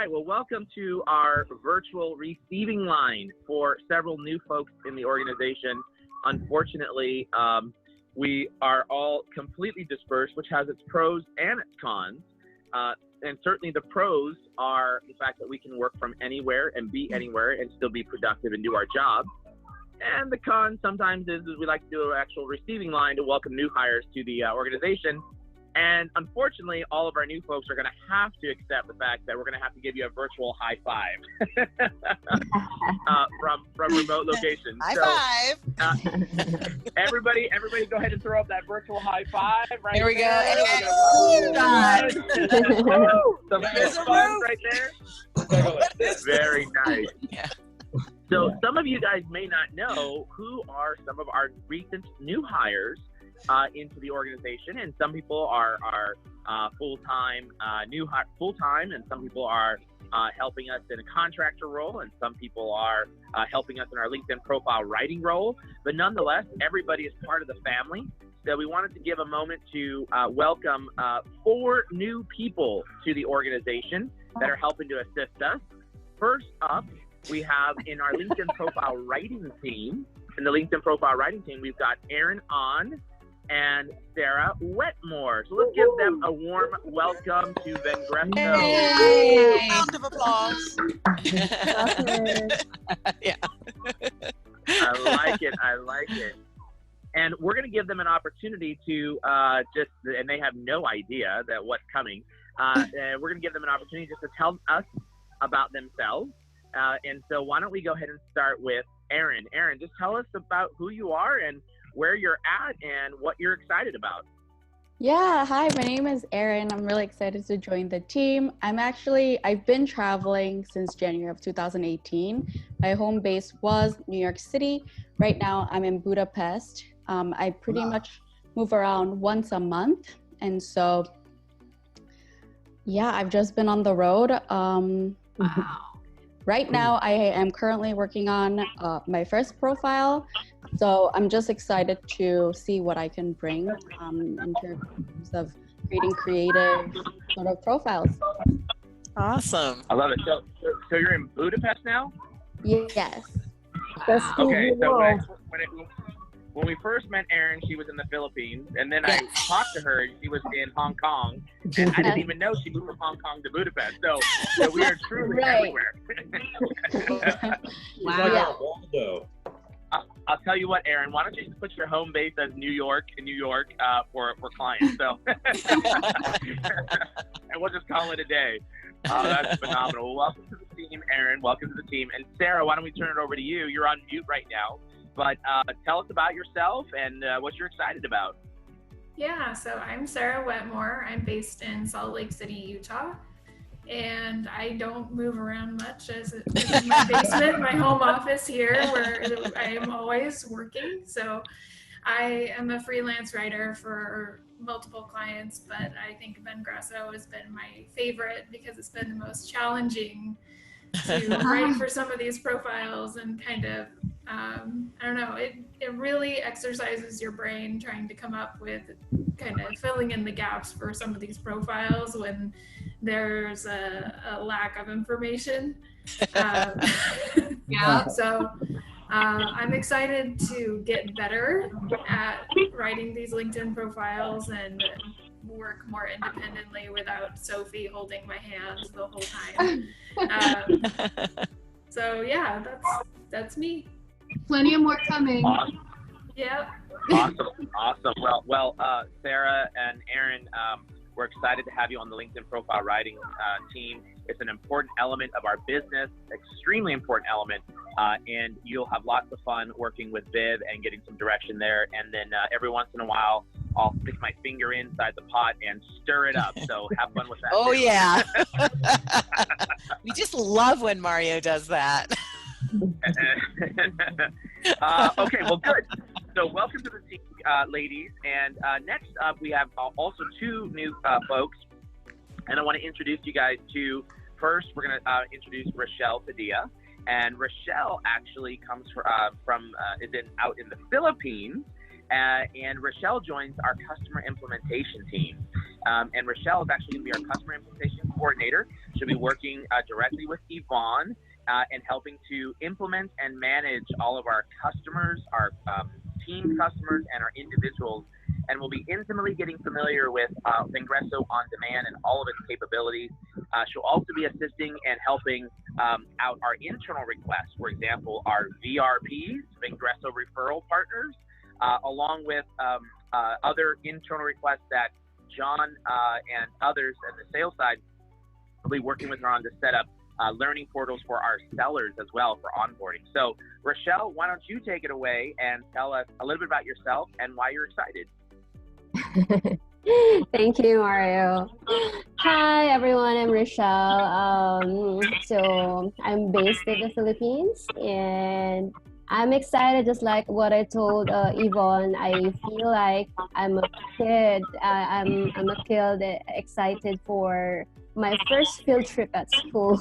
right. Well, welcome to our virtual receiving line for several new folks in the organization. Unfortunately, we are all completely dispersed, which has its pros and its cons. And certainly the pros are the fact that we can work from anywhere and be anywhere and still be productive and do our job. And the con sometimes is we like to do an actual receiving line to welcome new hires to the organization. And unfortunately, all of our new folks are going to have to accept the fact that we're going to have to give you a virtual high five from remote locations. High five. Everybody go ahead and throw up that virtual high five. Right There we go. Some fist bumps right there. Very nice. Yeah. So some of you guys may not know who are some of our recent new hires into the organization, and some people are full-time, full-time, and some people are helping us in a contractor role, and some people are helping us in our LinkedIn profile writing role. But nonetheless, everybody is part of the family. So we wanted to give a moment to welcome 4 new people to the organization that are helping to assist us. First up, we have in our LinkedIn profile writing team. In the LinkedIn profile writing team, we've got Aaron On and Sarah Wetmore. So let's give them a warm welcome to Vengreso. Yay! Round of applause. Yeah. I like it. And we're going to give them an opportunity to and they have no idea that what's coming. We're going to give them an opportunity just to tell us about themselves. And so why don't we go ahead and start with Aaron. Aaron, just tell us about who you are and where you're at and what you're excited about. Yeah, hi, my name is Erin. I'm really excited to join the team. I've been traveling since January of 2018. My home base was New York City. Right now I'm in Budapest. I pretty much move around once a month. And so, yeah, I've just been on the road. Right now, I am currently working on my first profile, so I'm just excited to see what I can bring in terms of creating creative sort of profiles. Awesome. I love it. So you're in Budapest now? Yes. Okay, so when we first met Erin, she was in the Philippines, and then I talked to her, and she was in Hong Kong, and I didn't even know she moved from Hong Kong to Budapest. So we are truly everywhere. Wow. I'll tell you what, Erin, why don't you just put your home base as New York for clients? So, and we'll just call it a day. That's phenomenal. Welcome to the team, Erin. Welcome to the team. And Sarah, why don't we turn it over to you? You're on mute right now. But tell us about yourself and what you're excited about. Yeah, so I'm Sarah Wetmore. I'm based in Salt Lake City, Utah. And I don't move around much as my basement, my home office here, where I am always working. So I am a freelance writer for multiple clients, but I think Vengreso has been my favorite because it's been the most challenging to write for some of these profiles and kind of, I don't know, it really exercises your brain trying to come up with kind of filling in the gaps for some of these profiles when there's a lack of information. Yeah. So I'm excited to get better at writing these LinkedIn profiles and work more independently without Sophie holding my hands the whole time. So yeah, that's me. Plenty of more coming. Awesome. Yep. Awesome. Well, Sarah and Aaron, we're excited to have you on the LinkedIn profile writing team. It's an important element of our business, extremely important element, and you'll have lots of fun working with Viv and getting some direction there. And then every once in a while, I'll stick my finger inside the pot and stir it up. So have fun with that. Oh, yeah. We just love when Mario does that. Okay, well, good. So welcome to the team, ladies. And next up, we have also 2 new folks. And I want to introduce you guys to, first, we're going to introduce Rochelle Padilla. And Rochelle actually comes out in the Philippines. And Rochelle joins our customer implementation team. And Rochelle is actually going to be our customer implementation coordinator. She'll be working directly with Yvonne and helping to implement and manage all of our customers, our team customers, and our individuals. And we'll be intimately getting familiar with Vengreso On Demand and all of its capabilities. She'll also be assisting and helping out our internal requests. For example, our VRPs, Vengreso Referral Partners, along with other internal requests that John and others on the sales side will be working with her on to set up learning portals for our sellers as well for onboarding. So, Rochelle, why don't you take it away and tell us a little bit about yourself and why you're excited? Thank you, Mario. Hi, everyone. I'm Rochelle. So I'm based in the Philippines, and I'm excited. Just like what I told Yvonne, I feel like I'm a kid. I'm a kid excited for my first field trip at school,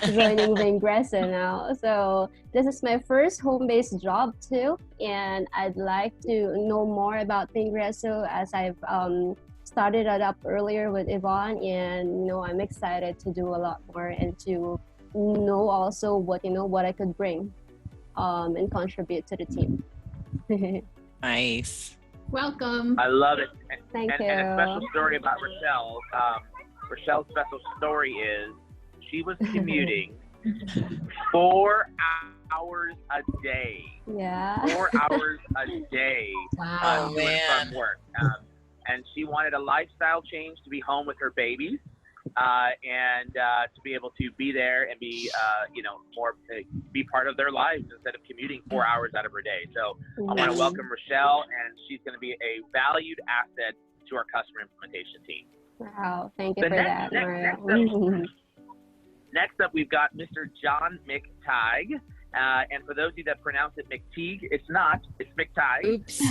joining Vengreso now. So this is my first home-based job too, and I'd like to know more about Vengreso as I've started it up earlier with Yvonne, and I'm excited to do a lot more and to know also what I could bring and contribute to the team. Nice. Welcome. I love it. Thank you. And a special story about Rochelle. Rochelle's special story is she was commuting 4 hours a day. Yeah. 4 hours a day Wow, to and man. from work. And she wanted a lifestyle change to be home with her babies and to be able to be there and be, be part of their lives instead of commuting 4 hours out of her day. So I want to welcome Rochelle, and she's going to be a valued asset to our customer implementation team. Wow, thank you So for that, Mario. Next up, we've got Mr. John McTighe. And for those of you that pronounce it McTeague, it's not. It's McTighe. Oops.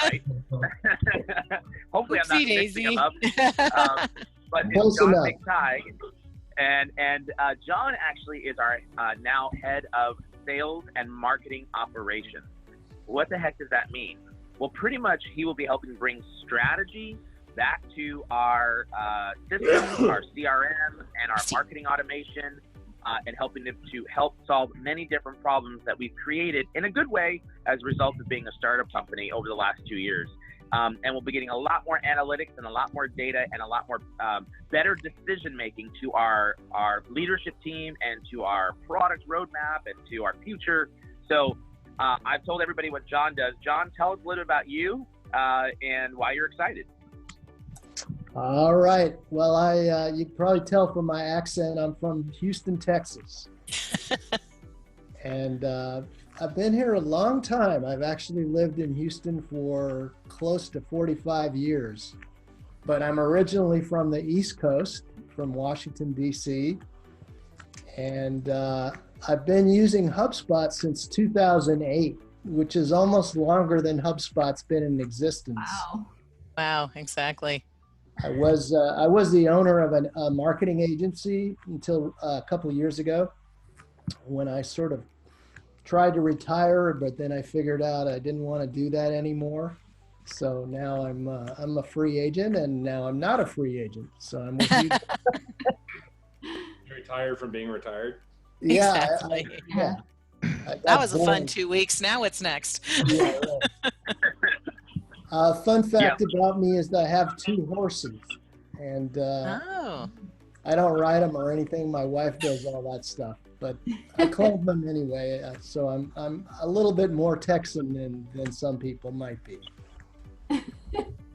Right? Hopefully I'm not Oopsie mixing daisy. them up. But it's Close John enough. McTighe. And John actually is our now head of sales and marketing operations. What the heck does that mean? Well, pretty much he will be helping bring strategy back to our systems, our CRM, and our marketing automation, and helping them to help solve many different problems that we've created in a good way as a result of being a startup company over the last 2 years. And we'll be getting a lot more analytics and a lot more data and a lot more better decision making to our leadership team and to our product roadmap and to our future. So I've told everybody what John does. John, tell us a little bit about you and why you're excited. All right. Well, you can probably tell from my accent, I'm from Houston, Texas. And I've been here a long time. I've actually lived in Houston for close to 45 years. But I'm originally from the East Coast, from Washington, D.C. And I've been using HubSpot since 2008, which is almost longer than HubSpot's been in existence. Wow. Wow, exactly. I was the owner of a marketing agency until a couple of years ago, when I sort of tried to retire, but then I figured out I didn't want to do that anymore. So now I'm a free agent, and now I'm not a free agent. So I'm with you. You retired from being retired? Yeah, Exactly. I got That was a fun bored. 2 weeks. Now what's next? Yeah, right. Fun fact about me is that I have 2 horses, and Oh. I don't ride them or anything. My wife does all that stuff, but I claim them anyway. So I'm a little bit more Texan than some people might be.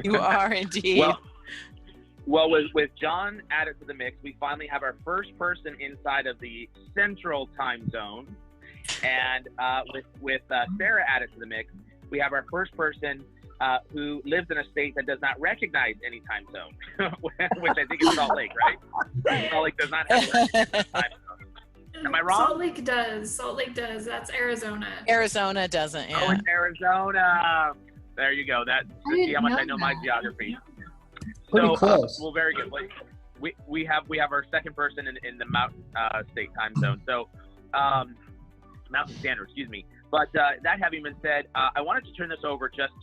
You are indeed. Well, with John added to the mix, we finally have our first person inside of the central time zone. And with Sarah added to the mix, we have our first person who lives in a state that does not recognize any time zone, which I think is Salt Lake, right? Salt Lake does not have a time zone. Am I wrong? Salt Lake does. That's Arizona. Arizona doesn't, yeah. Oh, it's Arizona. There you go. See how much I know my that. geography. Pretty close. Well, very good. We have our second person in the Mountain State time zone. So, Mountain Standard, excuse me. But that having been said, I wanted to turn this over just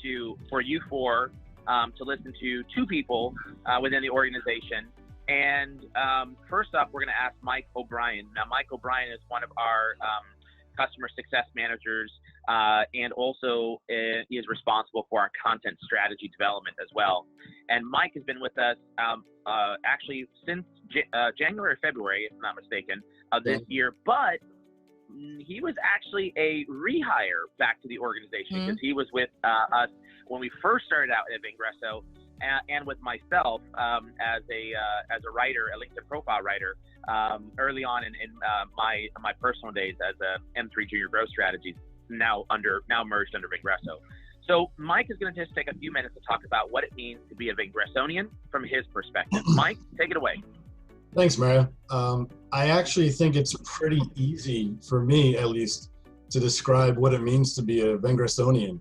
for you four to listen to 2 people within the organization. And first up, we're going to ask Mike O'Brien. Now, Mike O'Brien is one of our customer success managers, and also is responsible for our content strategy development as well. And Mike has been with us actually since January or February, if I'm not mistaken, of this year. But he was actually a rehire back to the organization because he was with us when we first started out at Vengreso, and with myself as a writer, a LinkedIn profile writer, early on in my personal days as a M3 Junior Growth Strategies, now merged under Vengreso. So Mike is going to just take a few minutes to talk about what it means to be a Vengresonian from his perspective. Mike, take it away. Thanks, Mario. I actually think it's pretty easy, for me at least, to describe what it means to be a Vengresonian.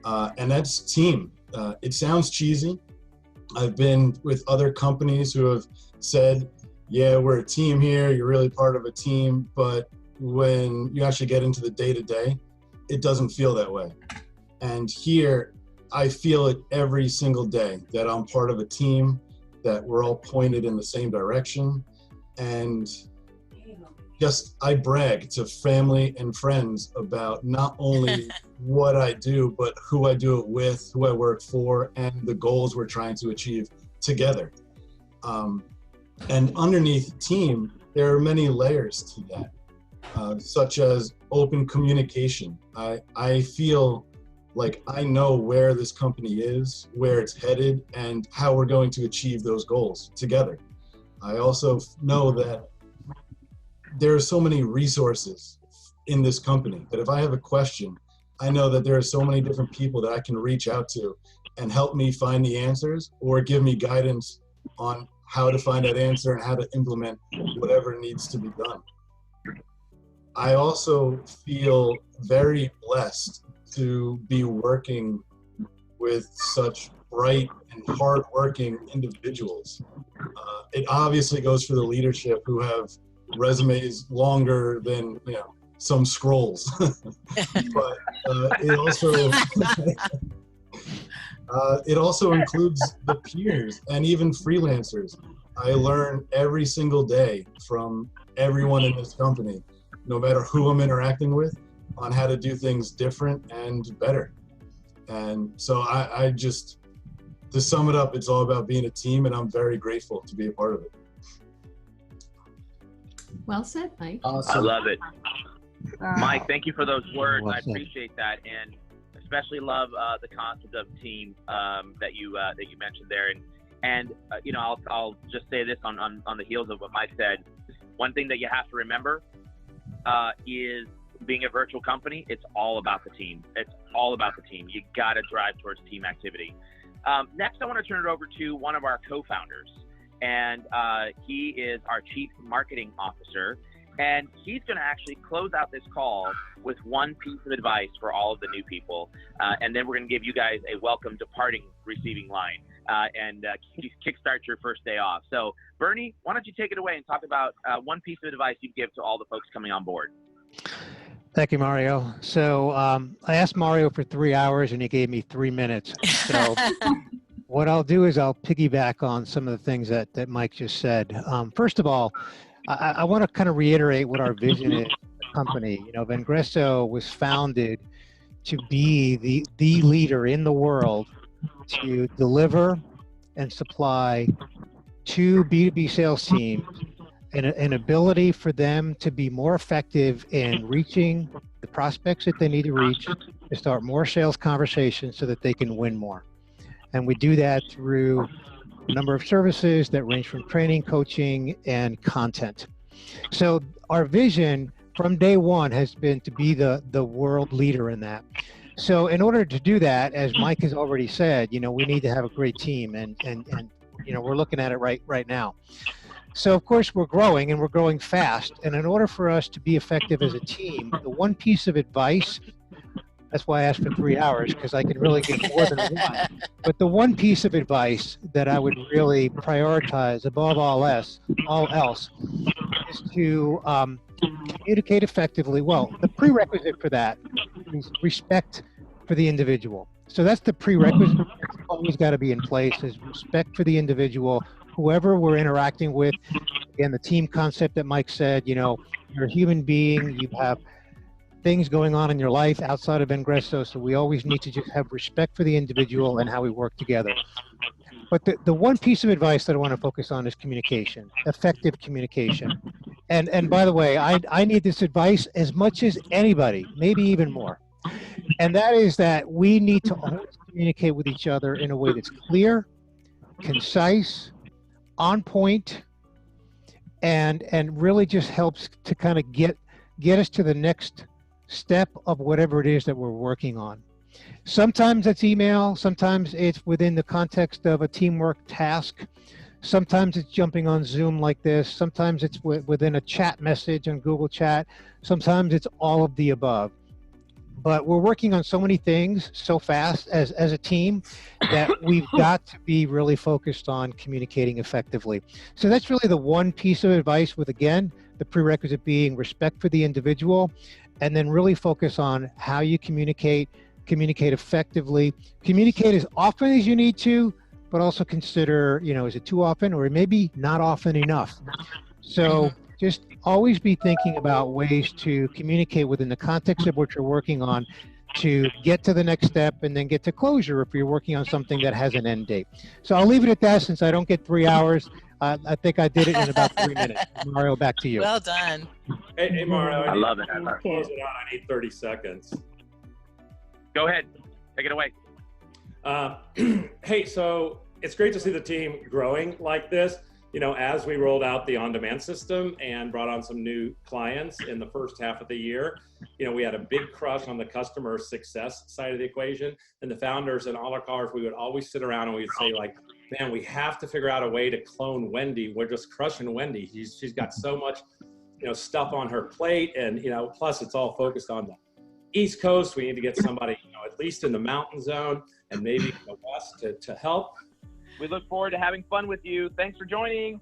And that's team. It sounds cheesy. I've been with other companies who have said, yeah, we're a team here, you're really part of a team, but when you actually get into the day-to-day, it doesn't feel that way. And here, I feel it every single day that I'm part of a team, that we're all pointed in the same direction. And just, I brag to family and friends about not only what I do, but who I do it with, who I work for, and the goals we're trying to achieve together. And underneath team, there are many layers to that, such as open communication. I feel like I know where this company is, where it's headed, and how we're going to achieve those goals together. I also know that there are so many resources in this company that if I have a question, I know that there are so many different people that I can reach out to and help me find the answers or give me guidance on how to find that answer and how to implement whatever needs to be done. I also feel very blessed to be working with such bright and hard-working individuals. It obviously goes for the leadership who have resumes longer than, you know, some scrolls. But it also includes the peers and even freelancers. I learn every single day from everyone in this company, no matter who I'm interacting with, on how to do things different and better. And so I just, to sum it up, it's all about being a team, and I'm very grateful to be a part of it. Well said, Mike. Awesome. I love it. Mike, thank you for those words. I appreciate that, and especially love the concept of team that you mentioned there. And you know, I'll just say this on the heels of what Mike said. One thing that you have to remember is being a virtual company, it's all about the team. It's all about the team. You got to drive towards team activity. Next, I want to turn it over to one of our co-founders, and he is our Chief Marketing Officer, and he's going to actually close out this call with one piece of advice for all of the new people, and then we're going to give you guys a welcome departing receiving line and kickstart your first day off. So, Bernie, why don't you take it away and talk about one piece of advice you'd give to all the folks coming on board? Thank you, Mario. So I asked Mario for 3 hours and he gave me 3 minutes. So what I'll do is I'll piggyback on some of the things that Mike just said. First of all, I want to kind of reiterate what our vision is for the company. You know, Vengreso was founded to be the leader in the world to deliver and supply to B2B sales teams an ability for them to be more effective in reaching the prospects that they need to reach, to start more sales conversations so that they can win more. And we do that through a number of services that range from training, coaching, and content. So our vision from day one has been to be the world leader in that. So in order to do that, as Mike has already said, you know, we need to have a great team, and you know, we're looking at it right now. So of course we're growing, and we're growing fast. And in order for us to be effective as a team, the one piece of advice, that's why I asked for 3 hours, because I can really give more than one. But the one piece of advice that I would really prioritize above all else is to communicate effectively. Well, the prerequisite for that is respect for the individual. So that's the prerequisite that's always got to be in place, is respect for the individual, whoever we're interacting with. Again, the team concept that Mike said, you know, you're a human being, you have things going on in your life outside of Vengreso, so we always need to just have respect for the individual and how we work together. But the one piece of advice that I want to focus on is communication, effective communication. And by the way, I need this advice as much as anybody, maybe even more. And that is that we need to always communicate with each other in a way that's clear, concise, on point, and really just helps to kind of get us to the next step of whatever it is that we're working on. Sometimes it's email, sometimes it's within the context of a teamwork task, sometimes it's jumping on Zoom like this, sometimes it's within a chat message on Google Chat, sometimes it's all of the above. But we're working on so many things so fast as a team that we've got to be really focused on communicating effectively. So that's really the one piece of advice, with, again, the prerequisite being respect for the individual, and then really focus on how you communicate effectively, communicate as often as you need to, but also consider, you know, is it too often or maybe not often enough? So just always be thinking about ways to communicate within the context of what you're working on to get to the next step and then get to closure if you're working on something that has an end date. So I'll leave it at that since I don't get 3 hours. I think I did it in about 3 minutes. Mario, back to you. Well done. Hey Mario. I love it. Close it out. I need 30 seconds. Go ahead. Take it away. Hey, so it's great to see the team growing like this. You know, as we rolled out the on-demand system and brought on some new clients in the first half of the year, you know, we had a big crush on the customer success side of the equation. And the founders and all our cars, we would always sit around and we'd say, like, man, we have to figure out a way to clone Wendy. We're just crushing Wendy. She's got so much, you know, stuff on her plate, and, you know, plus it's all focused on the East Coast. We need to get somebody, you know, at least in the mountain zone and maybe in the West to help. We look forward to having fun with you. Thanks for joining.